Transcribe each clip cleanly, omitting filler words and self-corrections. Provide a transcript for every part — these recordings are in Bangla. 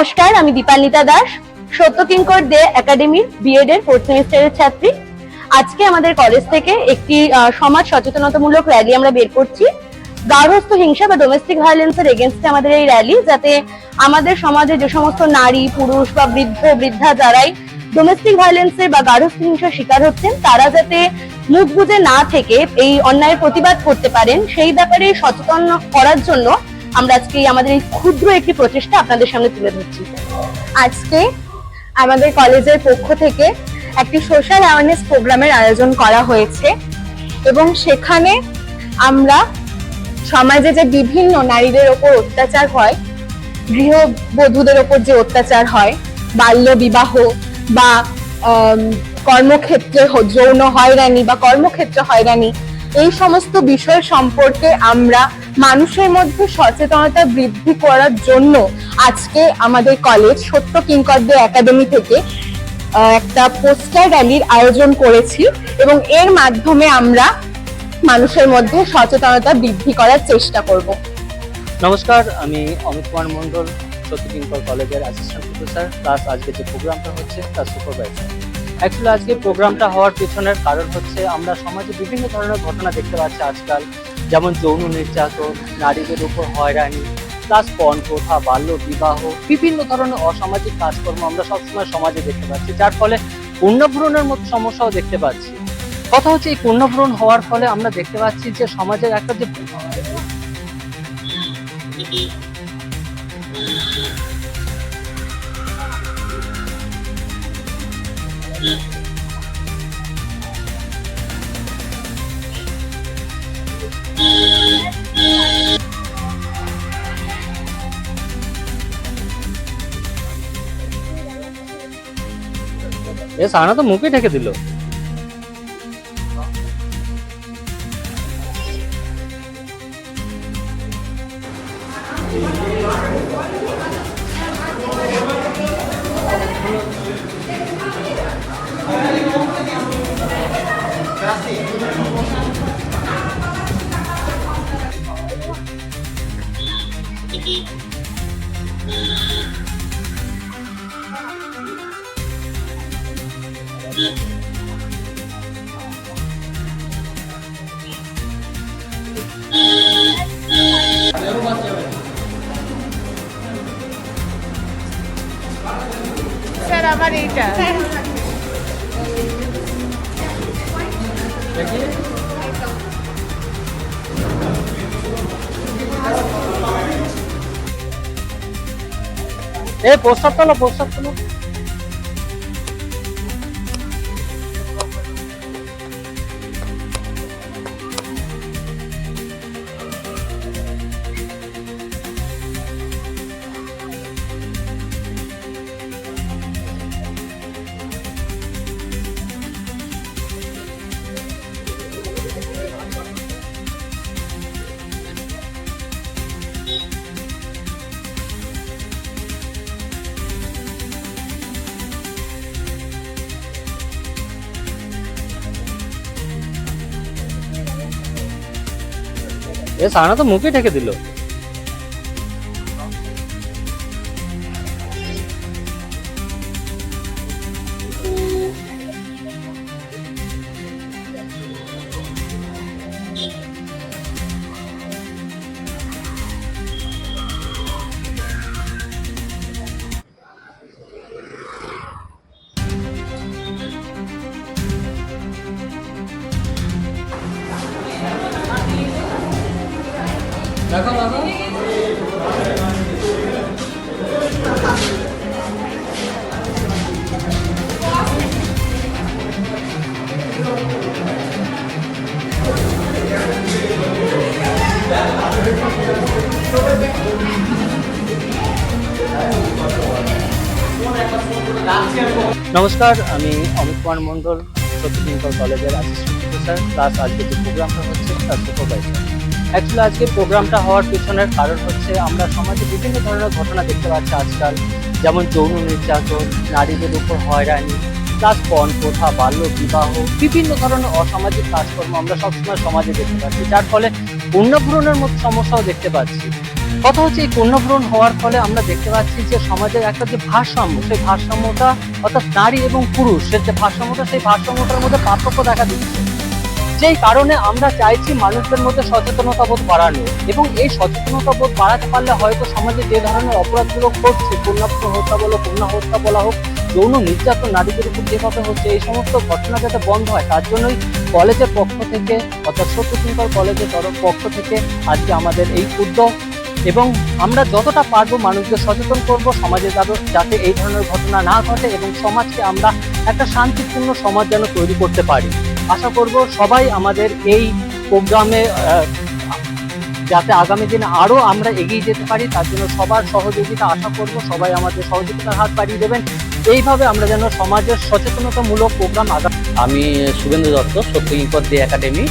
নমস্কার, আমি দীপান্বিতা দাস, সত্য কিঙ্কর দে একাডেমির বিএড এর 4th সেমিস্টারের ছাত্রী। আজকে আমাদের কলেজ থেকে একটি সমাজ সচেতনতামূলক র্যালি আমরা বের করছি। গার্হস্থ্য হিংসা বা ডোমেস্টিক ভায়োলেন্সের এগেনস্টে আমাদের এই র্যালি, যাতে আমাদের সমাজে যে সমস্ত নারী, পুরুষ বা বৃদ্ধা যারাই ডোমেস্টিক ভায়োলেন্সের বা গার্হস্থ্য হিংসার শিকার হচ্ছেন, তারা যাতে মুখ বুজে না থেকে এই অন্যায়ের প্রতিবাদ করতে পারেন, সেই ব্যাপারে সচেতন করার জন্য আমরা আজকে আমাদের এই ক্ষুদ্র একটি প্রচেষ্টা আপনাদের সামনে তুলে ধরছি। আজকে আমাদের কলেজের পক্ষ থেকে একটি সোশ্যাল অ্যাওয়ারনেস প্রোগ্রামের আয়োজন করা হয়েছে এবং সেখানে আমরা সমাজে যে বিভিন্ন নারীদের ওপর অত্যাচার হয়, গৃহবধূদের ওপর যে অত্যাচার হয়, বাল্য বিবাহ বা কর্মক্ষেত্রে যৌন হয়রানি বা কর্মক্ষেত্রে হয়রানি, এই সমস্ত বিষয় সম্পর্কে আমরা মানুষের মধ্যে সচেতনতা বৃদ্ধি করার জন্য আজকে আমাদের কলেজ সত্য কিঙ্কর দে একাডেমি থেকে একটা পোস্টার র্যালির আয়োজন করেছি এবং এর মাধ্যমে আমরা মানুষের মধ্যে সচেতনতা বৃদ্ধি করার চেষ্টা করব। নমস্কার, আমি অমিত কুমার মন্ডল, সত্য কিঙ্কর কলেজের অ্যাসিস্ট্যান্ট প্রফেসর, প্লাস আজকে যে প্রোগ্রামটা হচ্ছে তার সুপারভাইজার। অ্যাকচুয়ালি আজকে প্রোগ্রামটা হওয়ার পেছনের কারণ হচ্ছে আমরা সমাজে বিভিন্ন ধরনের ঘটনা দেখতে পাচ্ছি আজকাল, যেমন যৌন নির্যাতন, নারীদের উপর হয়রানি, প্লাস পণ প্রথা, বাল্য বিবাহ, বিভিন্ন ধরনের অসামাজিক কাজকর্ম আমরা সবসময় সমাজে দেখতে পাচ্ছি, যার ফলে পুণ্যভ্রূণের মতো সমস্যাও দেখতে পাচ্ছি। কথা হচ্ছে এই পুণ্যভ্রূণ হওয়ার ফলে আমরা দেখতে পাচ্ছি যে সমাজের একটা যে সানা তো মুখে ঢেকে দিল। স্যার, আমার এইটা পোস্টার তোলো, পোস্টার তোলো। সানা তো মুখে ঢেকে দিল। দেখো দেখো, নমস্কার, আমি অমিত কুমার মন্ডল, সত্য কিঙ্কর কলেজের অ্যাসিস্ট্যান্ট প্রফেসর, প্লাস আজকে যে প্রোগ্রামটা হচ্ছে তার সুপারভাইজার। অ্যাকচুয়ালি আজকে প্রোগ্রামটা হওয়ার পেছনের কারণ হচ্ছে আমরা সমাজে বিভিন্ন ধরনের ঘটনা দেখতে পাচ্ছি আজকাল, যেমন যৌন নির্যাতন, নারীদের উপর হয়রানি, প্লাস পণ প্রথা, বাল্য বিবাহ, বিভিন্ন ধরনের অসামাজিক কাজকর্ম আমরা সবসময় সমাজে দেখতে পাচ্ছি, যার ফলে পুণ্যভ্রূণের মতো সমস্যাও দেখতে পাচ্ছি। কথা হচ্ছে এই কন্যাভ্রূণ হওয়ার ফলে আমরা দেখতে পাচ্ছি যে সমাজের একটা যে ভারসাম্য, সেই ভারসাম্যটা অর্থাৎ নারী এবং পুরুষের যে ভারসাম্যটা, সেই ভারসাম্যটার মধ্যে পার্থক্য দেখা দিচ্ছে। যেই কারণে আমরা চাইছি মানুষদের মধ্যে সচেতনতা বোধ বাড়ানো, এবং এই সচেতনতা বোধ বাড়াতে পারলে হয়তো সমাজে যে ধরনের অপরাধগুলো ঘটছে, কন্যাভ্রূণ হত্যা বলো, কন্যা হত্যা বলা হোক, যৌন নির্যাতন নারীদের উপর যেভাবে হচ্ছে, এই সমস্ত ঘটনা যাতে বন্ধ হয়, তার জন্যই কলেজের পক্ষ থেকে অর্থাৎ সত্যকিঙ্কর কলেজের পক্ষ থেকে আজকে আমাদের এই উদ্যোগ। এবং আমরা যতটা পারবো মানুষদের সচেতন করব, সমাজে যাতে এই ধরনের ঘটনা না ঘটে, এবং সমাজকে আমরা একটা শান্তিপূর্ণ সমাজ যেন তৈরি করতে পারি। আশা করব সবাই আমাদের এই প্রোগ্রামে যাতে আগামী দিনে আরো আমরা এগিয়ে যেতে পারি, তার জন্য সবার সহযোগিতা আশা করব, সবাই আমাদের সহযোগিতার হাত বাড়িয়ে দেবেন। এইভাবে আমরা যেন সমাজের সচেতনতামূলক প্রোগ্রাম আমি শুভেন্দু দত্ত, সত্যকিঙ্কর দে একাডেমি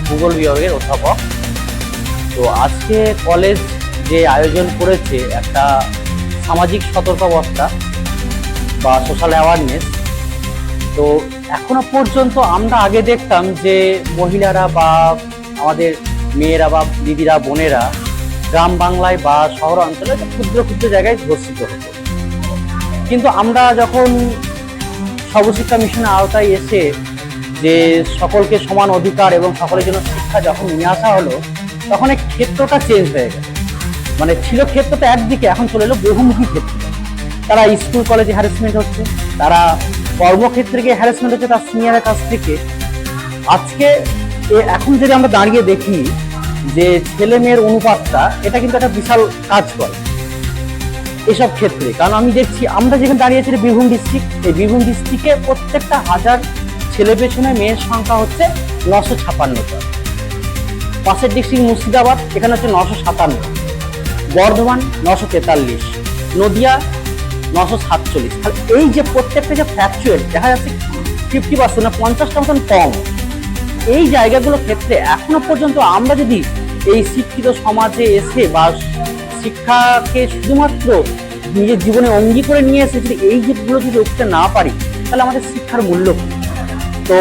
ভূগোল বিভাগের অধ্যাপক। তো আজকে কলেজ যে আয়োজন করেছে একটা সামাজিক সতর্কাবস্থা বা সোশ্যাল অ্যাওয়ারনেস, তো এখনো পর্যন্ত আমরা আগে দেখতাম যে মহিলারা বা আমাদের মেয়েরা বা দিদিরা বোনেরা গ্রাম বাংলায় বা শহর অঞ্চলে ক্ষুদ্র ক্ষুদ্র জায়গায় ধর্ষিত হতো, কিন্তু আমরা যখন সর্বশিক্ষা মিশনের আওতায় এসে যে সকলকে সমান অধিকার এবং সকলের জন্য শিক্ষা যখন নিয়ে আসা হলো, তখন এই ক্ষেত্রটা চেঞ্জ হয়ে গেল। মানে ছিল ক্ষেত্রটা একদিকে, এখন চলে এলো বহুমুখী ক্ষেত্র। তারা স্কুল কলেজে হ্যারাসমেন্ট হচ্ছে, তারা কর্মক্ষেত্রে গিয়ে হ্যারাসমেন্ট হচ্ছে তার সিনিয়রের কাছ থেকে। আজকে এখন যদি আমরা দাঁড়িয়ে দেখি যে ছেলে মেয়ের অনুপাতটা, এটা কিন্তু একটা বিশাল কাজ করে এসব ক্ষেত্রে। কারণ আমি দেখছি আমরা যেখানে দাঁড়িয়েছি বীরভূম ডিস্ট্রিক্ট, এই বীরভূম ডিস্ট্রিক্টে প্রত্যেকটা 1000 ছেলে পেছনে মেয়ের সংখ্যা হচ্ছে 956টা। পাশের ডিস্ট্রিক্ট মুর্শিদাবাদ, এখানে হচ্ছে 957, বর্ধমান 943, নদিয়া 947। তাহলে এই যে প্রত্যেকটা যে ফ্যাকচুয়াল দেখা যাচ্ছে 50% না 50টা মতন কম। এই জায়গাগুলোর ক্ষেত্রে এখনো পর্যন্ত আমরা যদি এই শিক্ষিত সমাজে এসে বা শিক্ষাকে শুধুমাত্র নিজের জীবনে অঙ্গী করে নিয়ে এসে যদি এই দিকগুলো যদি উঠতে না পারি, তাহলে আমাদের শিক্ষার মূল্য কি? তো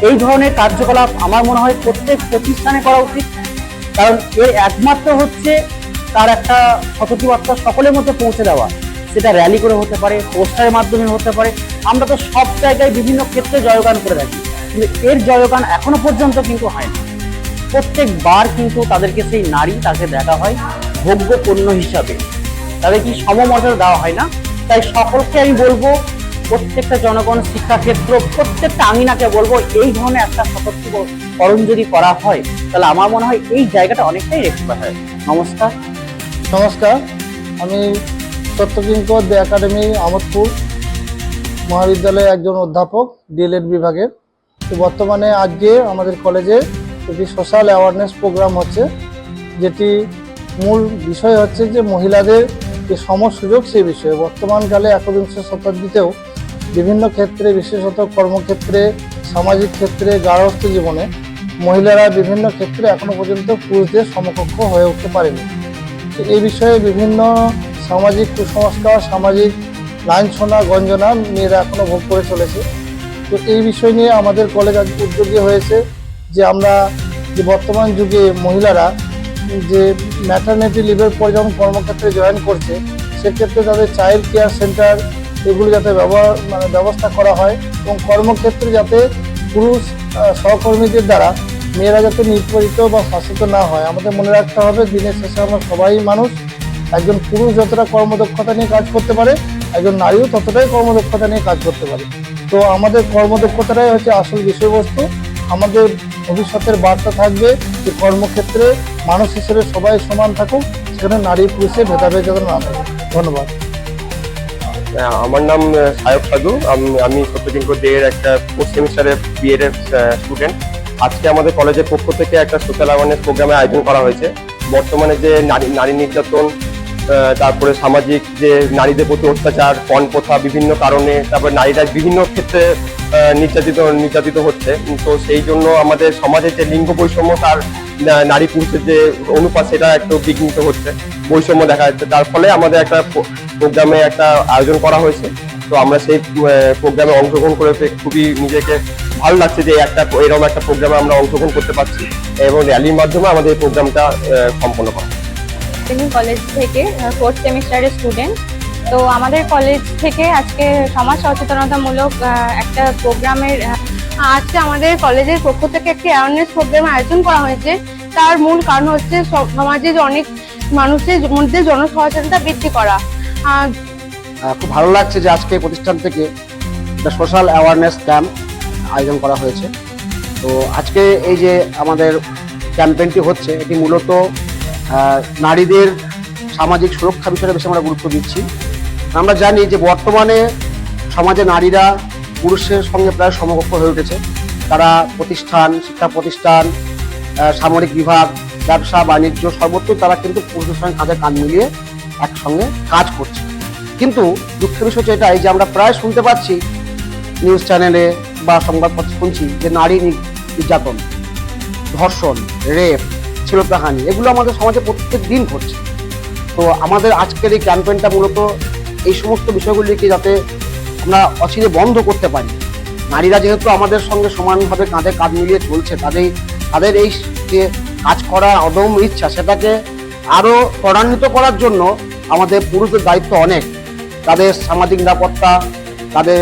এই ধরনের কার্যকলাপ আমার মনে হয় প্রত্যেক প্রতিষ্ঠানে করা উচিত। কারণ এর একমাত্র হচ্ছে তার একটা সতর্কবার্তা সকলের মধ্যে পৌঁছে দেওয়া। সেটা র্যালি করে হতে পারে, পোস্টারের মাধ্যমে হতে পারে। আমরা তো সব জায়গায় বিভিন্ন ক্ষেত্রে জয়গান করে থাকি, কিন্তু এর জয়গান এখনো পর্যন্ত কিন্তু হয় না। প্রত্যেকবার কিন্তু তাদেরকে সেই নারী তাকে দেখা হয় ভোগ্য পণ্য হিসাবে, তাদেরকে সমমর্যাদা দেওয়া হয় না। তাই সকলকে আমি বলবো, প্রত্যেকটা জনগণ, শিক্ষাক্ষেত্র, প্রত্যেকটা আঙিনাকে বলবো, এই ধরনের একটা সতর্কীকরণ যদি করা হয়, তাহলে আমার মনে হয় এই জায়গাটা অনেকটাই রেকভার হয়। নমস্কার। নমস্কার, আমি সত্যকিঙ্কর দে একাডেমি আমোদপুর মহাবিদ্যালয়ের একজন অধ্যাপক, ডিএলএড বিভাগের। তো বর্তমানে আজকে আমাদের কলেজে একটি সোশ্যাল অ্যাওয়ারনেস প্রোগ্রাম হচ্ছে, যেটি মূল বিষয় হচ্ছে যে মহিলাদের যে সম সুযোগ সেই বিষয়ে। বর্তমানকালে 21শ শতাব্দীতেও বিভিন্ন ক্ষেত্রে, বিশেষত কর্মক্ষেত্রে, সামাজিক ক্ষেত্রে, গার্হস্থ্য জীবনে মহিলারা বিভিন্ন ক্ষেত্রে এখনো পর্যন্ত পুরুষদের সমকক্ষ হয়ে উঠতে পারেনি। এই বিষয়ে বিভিন্ন সামাজিক কুসংস্কার, সামাজিক লাঞ্ছনা গঞ্জনা মেয়েরা এখনো ভোগ করে চলেছে। তো এই বিষয় নিয়ে আমাদের কলেজ আজ উদ্যোগী হয়েছে যে আমরা যে বর্তমান যুগে মহিলারা যে ম্যাটারনিটি লিভের পর যখন কর্মক্ষেত্রে জয়েন করছে, সেক্ষেত্রে তাদের চাইল্ড কেয়ার সেন্টার এগুলো যাতে ব্যবস্থা করা হয়, এবং কর্মক্ষেত্রে যাতে পুরুষ সহকর্মীদের দ্বারা মেয়েরা যাতে নির্যাতিত বা শাসিত না হয়। আমাদের মনে রাখতে হবে, দিনের শেষে আমরা সবাই মানুষ। একজন পুরুষ যতটা কর্মদক্ষতা নিয়ে কাজ করতে পারে, একজন নারীও ততটাই কর্মদক্ষতা নিয়ে কাজ করতে পারে। তো আমাদের কর্মদক্ষতাটাই হচ্ছে আসল বিষয়বস্তু। আমাদের ভবিষ্যতের বার্তা থাকবে যে কর্মক্ষেত্রে মানুষ হিসেবে সবাই সমান থাকুক, সেখানে নারী পুরুষের ভেদাভেদ যেন না থাকে। ধন্যবাদ। আমার নাম সায়ক সাধু, আমি সত্যকিঙ্কর দে এর একটা 4th সেমিস্টারের বিএড এর স্টুডেন্ট। আজকে আমাদের কলেজের পক্ষ থেকে একটা সোশ্যাল অ্যাওয়ারনেস প্রোগ্রামের আয়োজন করা হয়েছে। বর্তমানে যে নারী নির্যাতন, তারপরে সামাজিক যে নারীদের প্রতি অত্যাচার, পণ প্রথা, বিভিন্ন কারণে, তারপরে নারীরা বিভিন্ন ক্ষেত্রে নির্যাতিত হচ্ছে। তো সেই জন্য আমাদের সমাজের যে লিঙ্গ বৈষম্য, তার নারী পুরুষের যে অনুপাত, সেটা একটু বিঘ্নিত হচ্ছে, বৈষম্য দেখা যাচ্ছে। তার ফলে আমাদের একটা প্রোগ্রামে একটা আয়োজন করা হয়েছে। তো আমরা সেই প্রোগ্রামে অংশগ্রহণ করে খুবই নিজেকে ভালো লাগছে যে এরকম একটা প্রোগ্রামে আমরা অংশগ্রহণ করতে পারছি, এবং র্যালির মাধ্যমে আমাদের এই প্রোগ্রামটা সম্পন্ন করা। শান্তিনী কলেজ থেকে 4th সেমিস্টারের স্টুডেন্ট। তো আমাদের কলেজ থেকে আজকে সমাজ সচেতনতামূলক একটা প্রোগ্রামের আজকে আমাদের কলেজের পক্ষ থেকে একটি অ্যাওয়ারনেস প্রোগ্রাম আয়োজন করা হয়েছে। তার মূল কারণ হচ্ছে সমাজে অনেক মানুষের মধ্যে জনসচেতনতা বৃদ্ধি করা। খুব ভালো লাগছে যে আজকে প্রতিষ্ঠান থেকে একটা সোশ্যাল অ্যাওয়ারনেস ক্যাম্প আয়োজন করা হয়েছে। তো আজকে এই যে আমাদের ক্যাম্পেইনটি হচ্ছে, এটি মূলত নারীদের সামাজিক সুরক্ষা বিষয়ে বেশি আমরা গুরুত্ব দিচ্ছি। আমরা জানি যে বর্তমানে সমাজে নারীরা পুরুষের সঙ্গে প্রায় সমকক্ষ হয়ে উঠেছে। তারা প্রতিষ্ঠান, শিক্ষা প্রতিষ্ঠান, সামরিক বিভাগ, ব্যবসা বাণিজ্য সর্বত্রই তারা কিন্তু পুরুষের সঙ্গে কাঁধে কাঁধ মিলিয়ে একসঙ্গে কাজ করছে। কিন্তু দুঃখের বিষয় হচ্ছে এটাই যে আমরা প্রায় শুনতে পাচ্ছি নিউজ চ্যানেলে বা সংবাদপত্রে শুনছি যে নারী নির্যাতন, ধর্ষণ, রেপ, ছেলেপ্রাহানি এগুলো আমাদের সমাজে প্রত্যেক দিন ঘটছে। তো আমাদের আজকের এই ক্যাম্পেইনটা মূলত এই সমস্ত বিষয়গুলিকে যাতে আমরা অচিরে বন্ধ করতে পারি। নারীরা যেহেতু আমাদের সঙ্গে সমানভাবে কাঁধে কাঁধ মিলিয়ে চলছে, তাদের এই যে কাজ করা অদম্য ইচ্ছা সেটাকে আরো ত্বরান্বিত করার জন্য আমাদের পুরুষদের দায়িত্ব অনেক। তাদের সামাজিক নিরাপত্তা, তাদের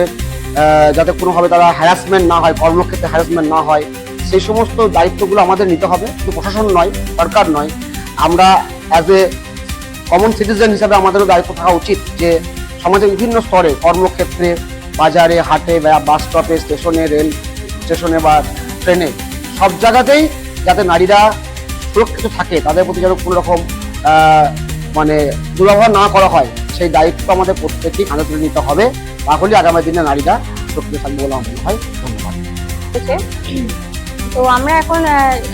যাতে কোনোভাবে তারা হ্যারাসমেন্ট না হয়, কর্মক্ষেত্রে হ্যারাসমেন্ট না হয়, সেই সমস্ত দায়িত্বগুলো আমাদের নিতে হবে। শুধু প্রশাসন নয়, সরকার নয়, আমরা অ্যাজ এ কমন সিটিজেন হিসাবে আমাদেরও দায়িত্ব থাকা উচিত যে সমাজের বিভিন্ন স্তরে, কর্মক্ষেত্রে, বাজারে, হাটে, বাস স্টপে, স্টেশনে, রেল স্টেশনে বা ট্রেনে, সব জায়গাতেই যাতে নারীরা সুরক্ষিত থাকে, তাদের প্রতি যেন কোনো রকম মানে দুর্ব্যবহার না করা হয়, সেই দায়িত্ব আমাদের প্রত্যেককেই কাঁধে তুলে নিতে হবে। তাহলে আগামী দিনে নারীরা সুরক্ষিত থাকবে বলে আমার মনে হয়। ধন্যবাদ। তো আমরা এখন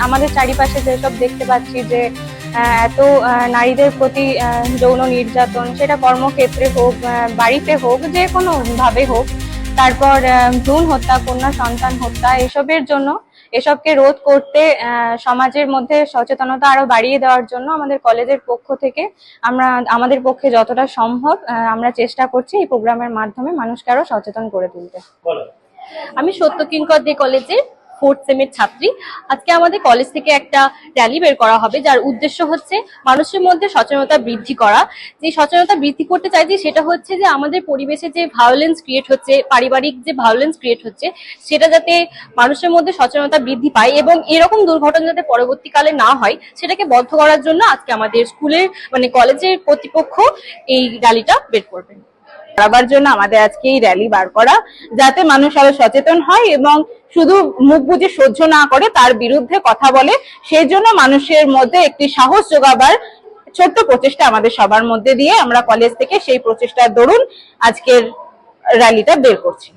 আমাদের চারিপাশে যেসব দেখতে পাচ্ছি যে এত নারীদের প্রতি যৌন নির্যাতন, সেটা কর্মক্ষেত্রে হোক, বাড়িতে হোক, যে কোনো ভাবে হোক, তারপর ভ্রূণ হত্যা, কন্যা সন্তান হত্যা, এসবের জন্য, এসবকে রোধ করতে সমাজের মধ্যে সচেতনতা আরো বাড়িয়ে দেওয়ার জন্য আমাদের কলেজের পক্ষ থেকে আমরা আমাদের পক্ষে যতটা সম্ভব আমরা চেষ্টা করছি এই প্রোগ্রামের মাধ্যমে মানুষকে আরো সচেতন করে তুলতে। আমি সত্যকিঙ্কর দে কলেজের 4th সেমের ছাত্রী। আজকে আমাদের কলেজ থেকে একটা র্যালি বের করা হবে, যার উদ্দেশ্য হচ্ছে মানুষের মধ্যে সচেতনতা বৃদ্ধি করা। যে সচেতনতা বৃদ্ধি করতে চাইছি সেটা হচ্ছে যে আমাদের পরিবেশে যে ভায়োলেন্স ক্রিয়েট হচ্ছে, পারিবারিক যে ভায়োলেন্স ক্রিয়েট হচ্ছে, সেটা যাতে মানুষের মধ্যে সচেতনতা বৃদ্ধি পায় এবং এরকম দুর্ঘটনা যাতে পরবর্তীকালে না হয় সেটাকে বন্ধ করার জন্য আজকে আমাদের স্কুলের কলেজের কর্তৃপক্ষ এই র্যালিটা বের করবেন। করাবার জন্য আমাদের আজকে এই র্যালি বার করা, যাতে মানুষ আরো সচেতন হয় এবং শুধু মুখ বুজে সহ্য না করে, তার বিরুদ্ধে কথা বলে। সেই জন্য মানুষের মধ্যে একটি সাহস যোগাবার ছোট্ট প্রচেষ্টা আমাদের সবার মধ্যে দিয়ে আমরা কলেজ থেকে সেই প্রচেষ্টার দরুন আজকের র্যালিটা বের করছি।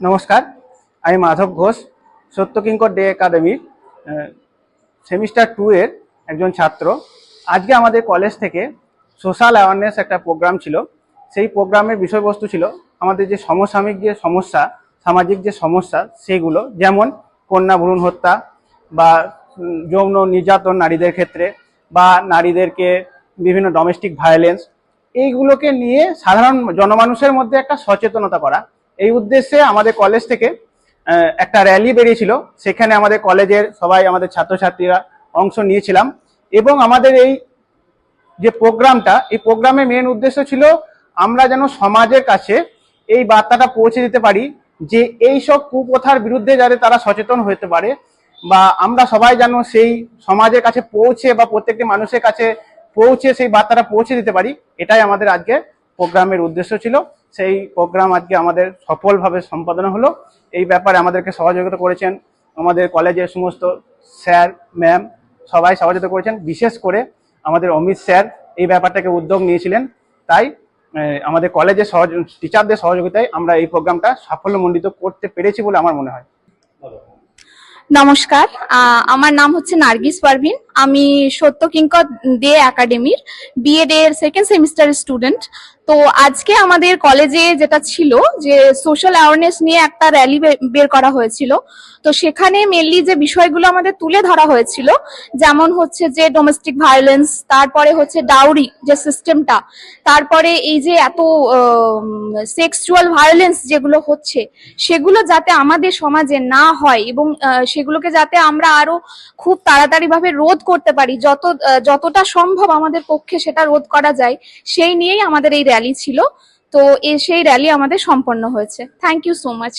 নমস্কার, আমি মাধব ঘোষ, সত্যকিঙ্কর ডে একাডেমির সেমিস্টার 2 এর একজন ছাত্র। আজকে আমাদের কলেজ থেকে সোশ্যাল অ্যাওয়ারনেস একটা প্রোগ্রাম ছিল। সেই প্রোগ্রামের বিষয়বস্তু ছিল আমাদের যে সমসাময়িক যে সমস্যা, সামাজিক যে সমস্যা, সেগুলো যেমন কন্যা ভ্রূণ হত্যা বা যৌন নির্যাতন নারীদের ক্ষেত্রে, বা নারীদেরকে বিভিন্ন ডোমেস্টিক ভায়োলেন্স, এইগুলোকে নিয়ে সাধারণ জনমানুষের মধ্যে একটা সচেতনতা করা। এই উদ্দেশ্যে আমাদের কলেজ থেকে একটা র্যালি বেরিয়েছিল। সেখানে আমাদের কলেজের সবাই, আমাদের ছাত্রছাত্রীরা অংশ নিয়েছিলাম এবং আমাদের এই যে প্রোগ্রামটা, এই প্রোগ্রামের মেন উদ্দেশ্য ছিল আমরা যেন সমাজের কাছে এই বার্তাটা পৌঁছে দিতে পারি যে এই সব কুপ্রথার বিরুদ্ধে যাতে তারা সচেতন হতে পারে, বা আমরা সবাই যেন সেই সমাজের কাছে পৌঁছে বা প্রত্যেকটি মানুষের কাছে পৌঁছে সেই বার্তাটা পৌঁছে দিতে পারি। এটাই আমাদের আজকে প্রোগ্রামের উদ্দেশ্য ছিল। সেই প্রোগ্রাম আজকে আমাদের সফলভাবে সম্পাদন হলো। এই ব্যাপারে আমাদেরকে সহযোগিতা করেছেন আমাদের কলেজের সমস্ত স্যার ম্যাম, সবাই সহযোগিতা করেছেন। বিশেষ করে আমাদের অমিত স্যার এই ব্যাপারটাকে উদ্যোগ নিয়েছিলেন। তাই আমাদের কলেজের টিচারদের সহযোগিতায় আমরা এই প্রোগ্রামটা সাফল্যমণ্ডিত করতে পেরেছি বলে আমার মনে হয়। নমস্কার, আমার নাম হচ্ছে নার্গিস পারভিন। আমি সত্যকিঙ্কর দে একাডেমির বিএড এর 2nd সেমিস্টারের স্টুডেন্ট। তো আজকে আমাদের কলেজে যেটা ছিল যে সোশ্যাল অ্যাওয়ারনেস নিয়ে একটা র্যালি বের করা হয়েছিল। তো সেখানে মেনলি যে বিষয়গুলো আমাদের তুলে ধরা হয়েছিল, যেমন হচ্ছে যে ডোমেস্টিক ভায়োলেন্স, তারপরে হচ্ছে ডাউরি যে সিস্টেমটা, তারপরে এই যে এত সেক্সুয়াল ভায়োলেন্স যেগুলো হচ্ছে সেগুলো যাতে আমাদের সমাজে না হয় এবং সেগুলোকে যাতে আমরা আরো খুব তাড়াতাড়ি ভাবে রোধ করতে পারি, যতটা সম্ভব আমাদের পক্ষে সেটা রোধ করা যায়, সেই নিয়েই আমাদের এই র্যালি ছিল। তো সেই র্যালি আমাদের সম্পন্ন হয়েছে। Thank you so much.